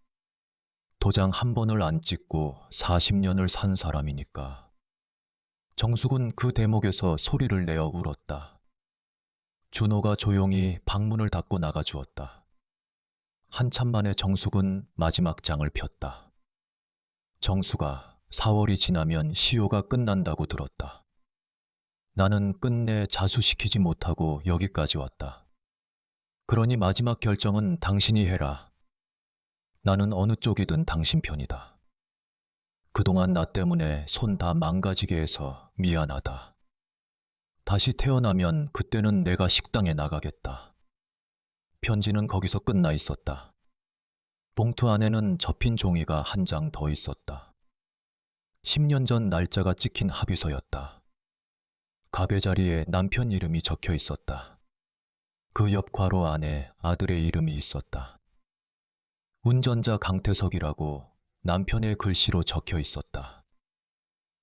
S1: 도장 한 번을 안 찍고 40년을 산 사람이니까. 정숙은 그 대목에서 소리를 내어 울었다. 준호가 조용히 방문을 닫고 나가 주었다. 한참 만에 정숙은 마지막 장을 폈다. 정숙아, 4월이 지나면 시효가 끝난다고 들었다. 나는 끝내 자수시키지 못하고 여기까지 왔다. 그러니 마지막 결정은 당신이 해라. 나는 어느 쪽이든 당신 편이다. 그동안 나 때문에 손 다 망가지게 해서 미안하다. 다시 태어나면 그때는 내가 식당에 나가겠다. 편지는 거기서 끝나 있었다. 봉투 안에는 접힌 종이가 한 장 더 있었다. 10년 전 날짜가 찍힌 합의서였다. 갑의 자리에 남편 이름이 적혀 있었다. 그 옆 괄호 안에 아들의 이름이 있었다. 운전자 강태석이라고 남편의 글씨로 적혀 있었다.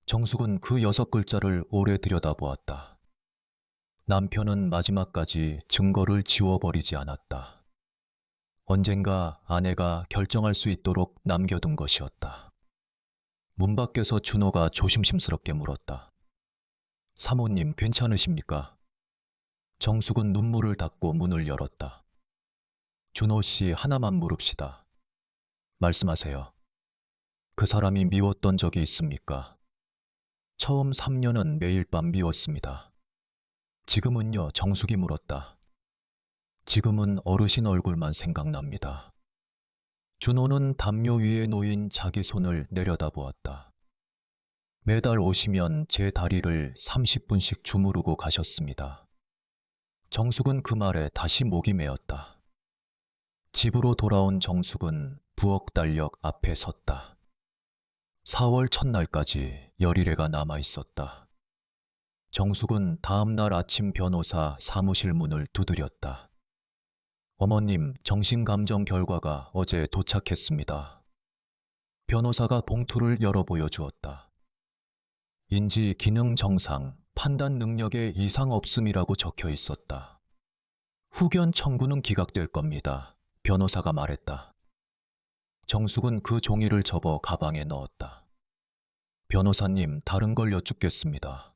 S1: 정숙은 그 6글자를 오래 들여다보았다. 남편은 마지막까지 증거를 지워버리지 않았다. 언젠가 아내가 결정할 수 있도록 남겨둔 것이었다. 문 밖에서 준호가 조심스럽게 물었다. 사모님 괜찮으십니까? 정숙은 눈물을 닦고 문을 열었다. 준호 씨 하나만 물읍시다. 말씀하세요. 그 사람이 미웠던 적이 있습니까? 처음 3년은 매일 밤 미웠습니다. 지금은요? 정숙이 물었다. 지금은 어르신 얼굴만 생각납니다. 준호는 담요 위에 놓인 자기 손을 내려다보았다. 매달 오시면 제 다리를 30분씩 주무르고 가셨습니다. 정숙은 그 말에 다시 목이 메었다. 집으로 돌아온 정숙은 부엌달력 앞에 섰다. 4월 첫날까지 열일해가 남아 있었다. 정숙은 다음 날 아침 변호사 사무실 문을 두드렸다. 어머님, 정신감정 결과가 어제 도착했습니다. 변호사가 봉투를 열어 보여주었다. 인지 기능 정상, 판단 능력에 이상 없음이라고 적혀 있었다. 후견 청구는 기각될 겁니다. 변호사가 말했다. 정숙은 그 종이를 접어 가방에 넣었다. 변호사님, 다른 걸 여쭙겠습니다.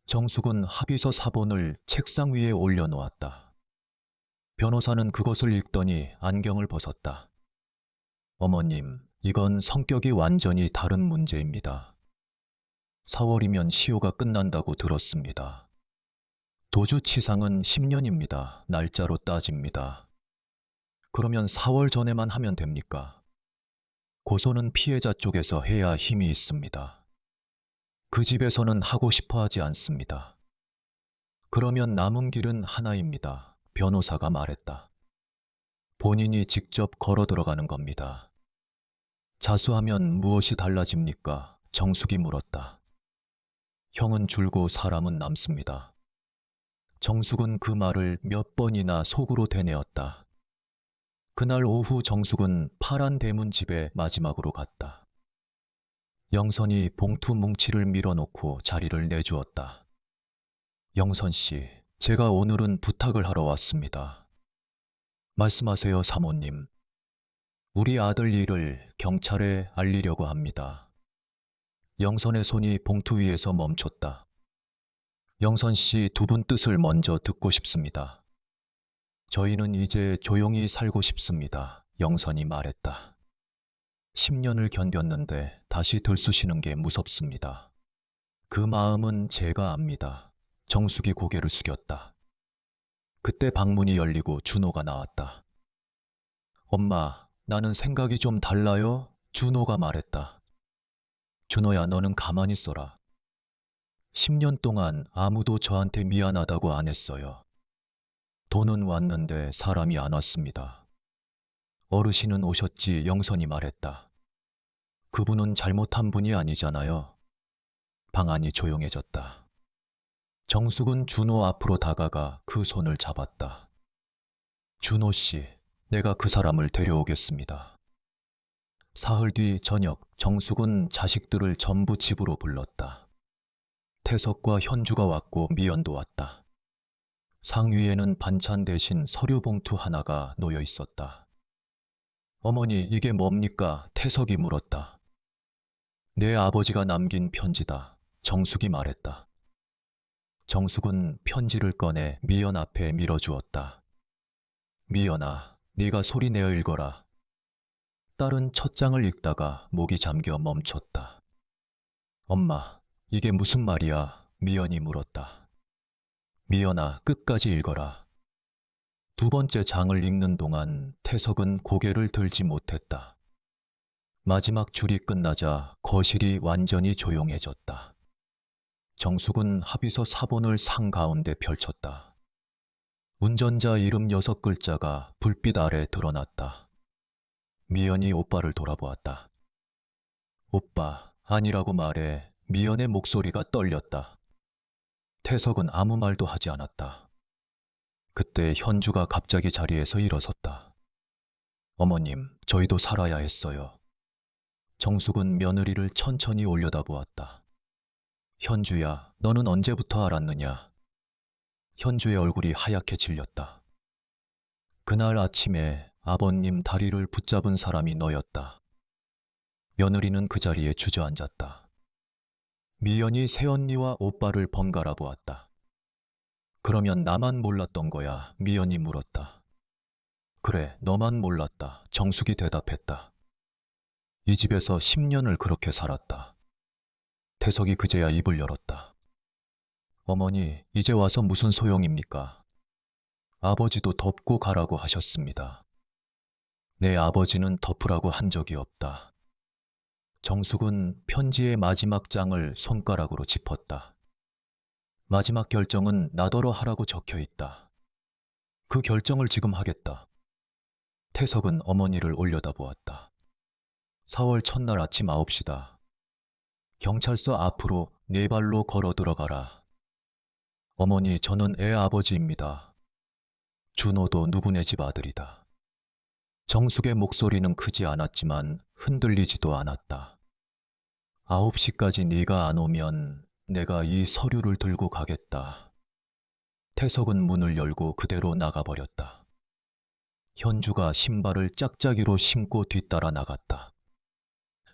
S1: 정숙은 합의서 사본을 책상 위에 올려놓았다. 변호사는 그것을 읽더니 안경을 벗었다. 어머님, 이건 성격이 완전히 다른 문제입니다. 4월이면 시효가 끝난다고 들었습니다. 도주치상은 10년입니다. 날짜로 따집니다. 그러면 4월 전에만 하면 됩니까? 고소는 피해자 쪽에서 해야 힘이 있습니다. 그 집에서는 하고 싶어 하지 않습니다. 그러면 남은 길은 하나입니다. 변호사가 말했다. 본인이 직접 걸어 들어가는 겁니다. 자수하면 무엇이 달라집니까? 정숙이 물었다. 형은 줄고 사람은 남습니다. 정숙은 그 말을 몇 번이나 속으로 되뇌었다. 그날 오후 정숙은 파란 대문 집에 마지막으로 갔다. 영선이 봉투 뭉치를 밀어놓고 자리를 내주었다. 영선 씨, 제가 오늘은 부탁을 하러 왔습니다. 말씀하세요, 사모님. 우리 아들 일을 경찰에 알리려고 합니다. 영선의 손이 봉투 위에서 멈췄다. 영선 씨, 두 분 뜻을 먼저 듣고 싶습니다. 저희는 이제 조용히 살고 싶습니다. 영선이 말했다. 10년을 견뎠는데 다시 들쑤시는 게 무섭습니다. 그 마음은 제가 압니다. 정숙이 고개를 숙였다. 그때 방문이 열리고 준호가 나왔다. 엄마, 나는 생각이 좀 달라요? 준호가 말했다. 준호야, 너는 가만히 있어라. 10년 동안 아무도 저한테 미안하다고 안 했어요. 돈은 왔는데 사람이 안 왔습니다. 어르신은 오셨지, 영선이 말했다. 그분은 잘못한 분이 아니잖아요. 방 안이 조용해졌다. 정숙은 준호 앞으로 다가가 그 손을 잡았다. 준호 씨, 내가 그 사람을 데려오겠습니다. 사흘 뒤 저녁, 정숙은 자식들을 전부 집으로 불렀다. 태석과 현주가 왔고 미연도 왔다. 상위에는 반찬 대신 서류 봉투 하나가 놓여 있었다. 어머니, 이게 뭡니까? 태석이 물었다. 내 아버지가 남긴 편지다. 정숙이 말했다. 정숙은 편지를 꺼내 미연 앞에 밀어주었다. 미연아, 네가 소리 내어 읽어라. 딸은 첫 장을 읽다가 목이 잠겨 멈췄다. 엄마, 이게 무슨 말이야? 미연이 물었다. 미연아, 끝까지 읽어라. 두 번째 장을 읽는 동안 태석은 고개를 들지 못했다. 마지막 줄이 끝나자 거실이 완전히 조용해졌다. 정숙은 합의서 사본을 상 가운데 펼쳤다. 운전자 이름 6글자가 불빛 아래 드러났다. 미연이 오빠를 돌아보았다. 오빠, 아니라고 말해. 미연의 목소리가 떨렸다. 태석은 아무 말도 하지 않았다. 그때 현주가 갑자기 자리에서 일어섰다. 어머님, 저희도 살아야 했어요. 정숙은 며느리를 천천히 올려다보았다. 현주야, 너는 언제부터 알았느냐? 현주의 얼굴이 하얗게 질렸다. 그날 아침에 아버님 다리를 붙잡은 사람이 너였다. 며느리는 그 자리에 주저앉았다. 미연이 새언니와 오빠를 번갈아 보았다. 그러면 나만 몰랐던 거야, 미연이 물었다. 그래, 너만 몰랐다, 정숙이 대답했다. 이 집에서 10년을 그렇게 살았다. 태석이 그제야 입을 열었다. 어머니, 이제 와서 무슨 소용입니까? 아버지도 덮고 가라고 하셨습니다. 내 아버지는 덮으라고 한 적이 없다. 정숙은 편지의 마지막 장을 손가락으로 짚었다. 마지막 결정은 나더러 하라고 적혀 있다. 그 결정을 지금 하겠다. 태석은 어머니를 올려다보았다. 4월 첫날 아침 9시다. 경찰서 앞으로 네 발로 걸어 들어가라. 어머니, 저는 애 아버지입니다. 준호도 누구네 집 아들이다. 정숙의 목소리는 크지 않았지만 흔들리지도 않았다. 9시까지 네가 안 오면 내가 이 서류를 들고 가겠다. 태석은 문을 열고 그대로 나가버렸다. 현주가 신발을 짝짝이로 신고 뒤따라 나갔다.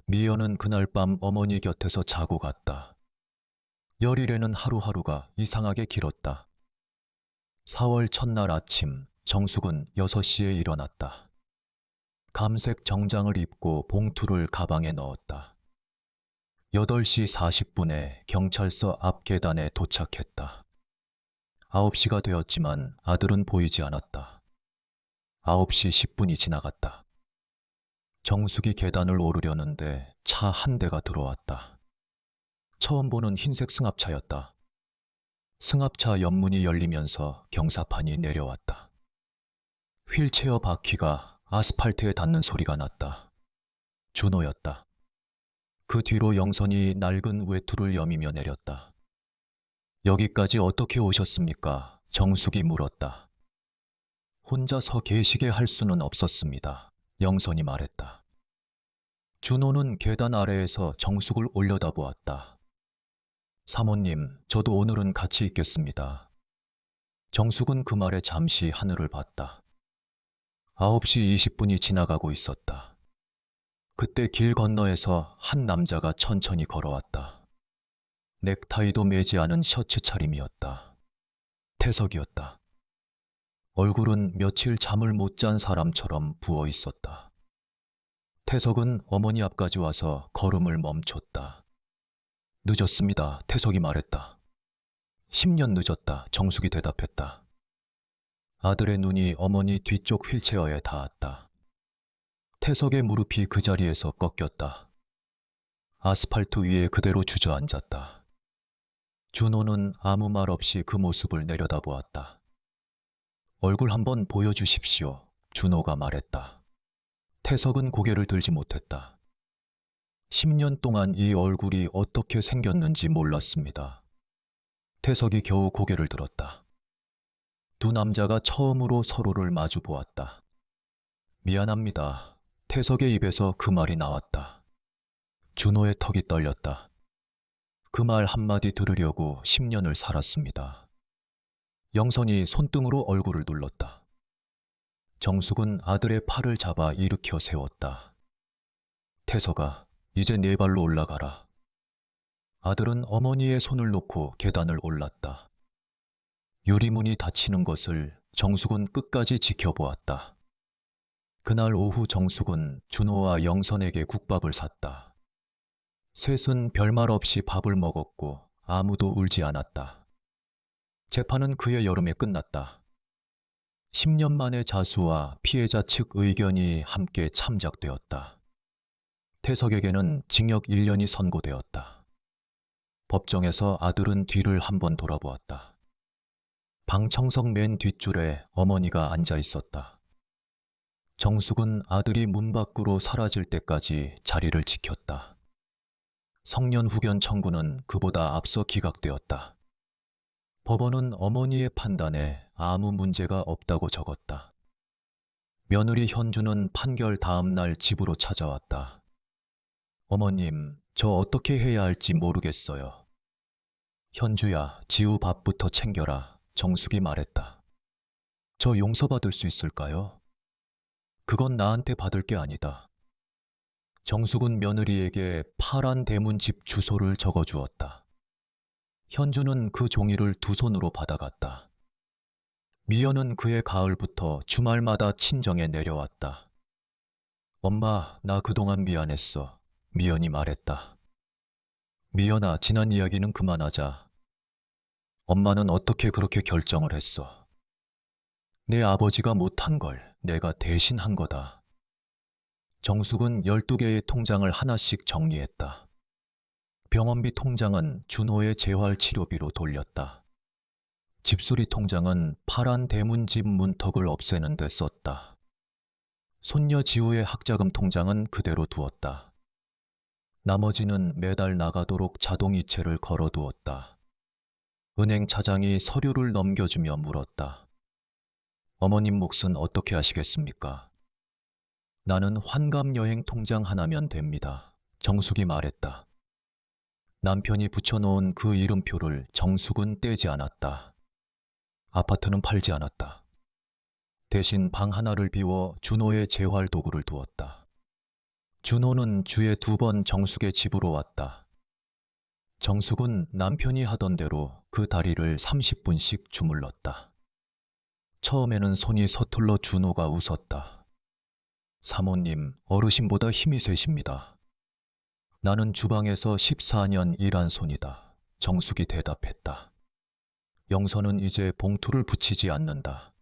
S1: 미연은 그날 밤 어머니 곁에서 자고 갔다. 열일에는 하루하루가 이상하게 길었다. 4월 첫날 아침 정숙은 6시에 일어났다. 감색 정장을 입고 봉투를 가방에 넣었다. 8시 40분에 경찰서 앞 계단에 도착했다. 9시가 되었지만 아들은 보이지 않았다. 9시 10분이 지나갔다. 정숙이 계단을 오르려는데 차 한 대가 들어왔다. 처음 보는 흰색 승합차였다. 승합차 옆문이 열리면서 경사판이 내려왔다. 휠체어 바퀴가 아스팔트에 닿는 소리가 났다. 준호였다. 그 뒤로 영선이 낡은 외투를 여미며 내렸다. 여기까지 어떻게 오셨습니까? 정숙이 물었다. 혼자서 계시게 할 수는 없었습니다. 영선이 말했다. 준호는 계단 아래에서 정숙을 올려다보았다. 사모님, 저도 오늘은 같이 있겠습니다. 정숙은 그 말에 잠시 하늘을 봤다. 9시 20분이 지나가고 있었다. 그때 길 건너에서 한 남자가 천천히 걸어왔다. 넥타이도 매지 않은 셔츠 차림이었다. 태석이었다. 얼굴은 며칠 잠을 못 잔 사람처럼 부어 있었다. 태석은 어머니 앞까지 와서 걸음을 멈췄다. 늦었습니다. 태석이 말했다. 10년 늦었다. 정숙이 대답했다. 아들의 눈이 어머니 뒤쪽 휠체어에 닿았다. 태석의 무릎이 그 자리에서 꺾였다. 아스팔트 위에 그대로 주저앉았다. 준호는 아무 말 없이 그 모습을 내려다보았다. 얼굴 한번 보여주십시오. 준호가 말했다. 태석은 고개를 들지 못했다. 10년 동안 이 얼굴이 어떻게 생겼는지 몰랐습니다. 태석이 겨우 고개를 들었다. 두 남자가 처음으로 서로를 마주 보았다. 미안합니다. 태석의 입에서 그 말이 나왔다. 준호의 턱이 떨렸다. 그 말 한마디 들으려고 10년을 살았습니다. 영선이 손등으로 얼굴을 눌렀다. 정숙은 아들의 팔을 잡아 일으켜 세웠다. 태석아, 이제 네 발로 올라가라. 아들은 어머니의 손을 놓고 계단을 올랐다. 유리문이 닫히는 것을 정숙은 끝까지 지켜보았다. 그날 오후 정숙은 준호와 영선에게 국밥을 샀다. 셋은 별말 없이 밥을 먹었고 아무도 울지 않았다. 재판은 그해 여름에 끝났다. 10년 만의 자수와 피해자 측 의견이 함께 참작되었다. 태석에게는 징역 1년이 선고되었다. 법정에서 아들은 뒤를 한번 돌아보았다. 방청석 맨 뒷줄에 어머니가 앉아 있었다. 정숙은 아들이 문 밖으로 사라질 때까지 자리를 지켰다. 성년 후견 청구는 그보다 앞서 기각되었다. 법원은 어머니의 판단에 아무 문제가 없다고 적었다. 며느리 현주는 판결 다음 날 집으로 찾아왔다. 어머님, 저 어떻게 해야 할지 모르겠어요. 현주야, 지우 밥부터 챙겨라. 정숙이 말했다. 저 용서받을 수 있을까요? 그건 나한테 받을 게 아니다. 정숙은 며느리에게 파란 대문 집 주소를 적어주었다. 현주는 그 종이를 두 손으로 받아갔다. 미연은 그해 가을부터 주말마다 친정에 내려왔다. 엄마, 나 그동안 미안했어. 미연이 말했다. 미연아, 지난 이야기는 그만하자. 엄마는 어떻게 그렇게 결정을 했어? 내 아버지가 못한 걸 내가 대신 한 거다. 정숙은 12개의 통장을 하나씩 정리했다. 병원비 통장은 준호의 재활 치료비로 돌렸다. 집수리 통장은 파란 대문집 문턱을 없애는 데 썼다. 손녀 지우의 학자금 통장은 그대로 두었다. 나머지는 매달 나가도록 자동이체를 걸어두었다. 은행 차장이 서류를 넘겨주며 물었다. 어머님 몫은 어떻게 하시겠습니까? 나는 환갑여행 통장 하나면 됩니다. 정숙이 말했다. 남편이 붙여놓은 그 이름표를 정숙은 떼지 않았다. 아파트는 팔지 않았다. 대신 방 하나를 비워 준호의 재활 도구를 두었다. 준호는 주에 2번 정숙의 집으로 왔다. 정숙은 남편이 하던 대로 그 다리를 30분씩 주물렀다. 처음에는 손이 서툴러 준호가 웃었다. 사모님, 어르신보다 힘이 세십니다. 나는 주방에서 14년 일한 손이다. 정숙이 대답했다. 영선은 이제 봉투를 붙이지 않는다.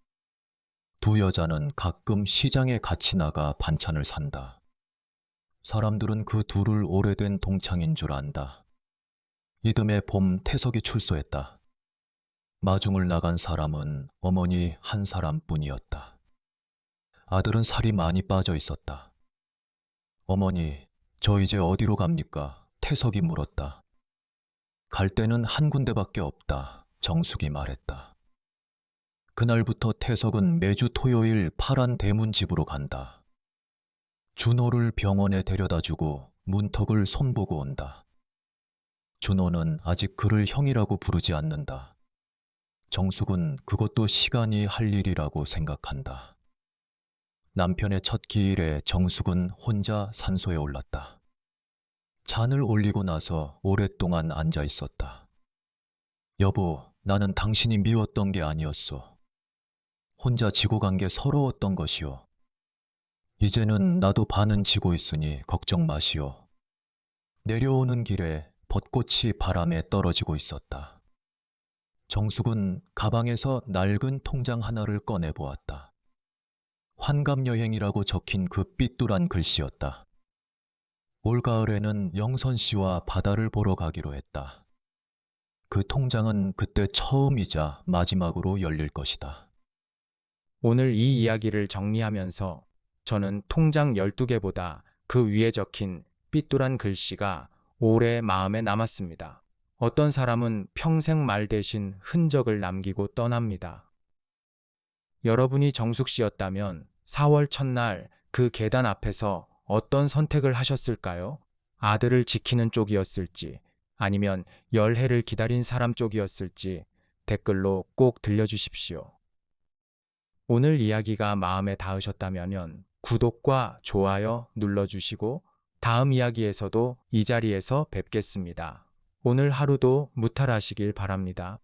S1: 두 여자는 가끔 시장에 같이 나가 반찬을 산다. 사람들은 그 둘을 오래된 동창인 줄 안다. 이듬해 봄 태석이 출소했다. 마중을 나간 사람은 어머니 한 사람뿐이었다. 아들은 살이 많이 빠져 있었다. 어머니, 저 이제 어디로 갑니까? 태석이 물었다. 갈 데는 한 군데밖에 없다. 정숙이 말했다. 그날부터 태석은 매주 토요일 파란 대문 집으로 간다. 준호를 병원에 데려다 주고 문턱을 손보고 온다. 준호는 아직 그를 형이라고 부르지 않는다. 정숙은 그것도 시간이 할 일이라고 생각한다. 남편의 첫 기일에 정숙은 혼자 산소에 올랐다. 잔을 올리고 나서 오랫동안 앉아 있었다. 여보, 나는 당신이 미웠던 게 아니었어. 혼자 지고 간 게 서러웠던 것이오. 이제는 나도 반은 지고 있으니 걱정 마시오. 내려오는 길에 벚꽃이 바람에 떨어지고 있었다. 정숙은 가방에서 낡은 통장 하나를 꺼내 보았다. 환갑여행이라고 적힌 그 삐뚤한 글씨였다. 올가을에는 영선 씨와 바다를 보러 가기로 했다. 그 통장은 그때 처음이자 마지막으로 열릴 것이다.
S2: 오늘 이 이야기를 정리하면서 저는 통장 12개보다 그 위에 적힌 삐뚤한 글씨가 오래 마음에 남았습니다. 어떤 사람은 평생 말 대신 흔적을 남기고 떠납니다. 여러분이 정숙 씨였다면 4월 첫날 그 계단 앞에서 어떤 선택을 하셨을까요? 아들을 지키는 쪽이었을지, 아니면 열해를 기다린 사람 쪽이었을지 댓글로 꼭 들려주십시오. 오늘 이야기가 마음에 닿으셨다면 구독과 좋아요 눌러주시고 다음 이야기에서도 이 자리에서 뵙겠습니다. 오늘 하루도 무탈하시길 바랍니다.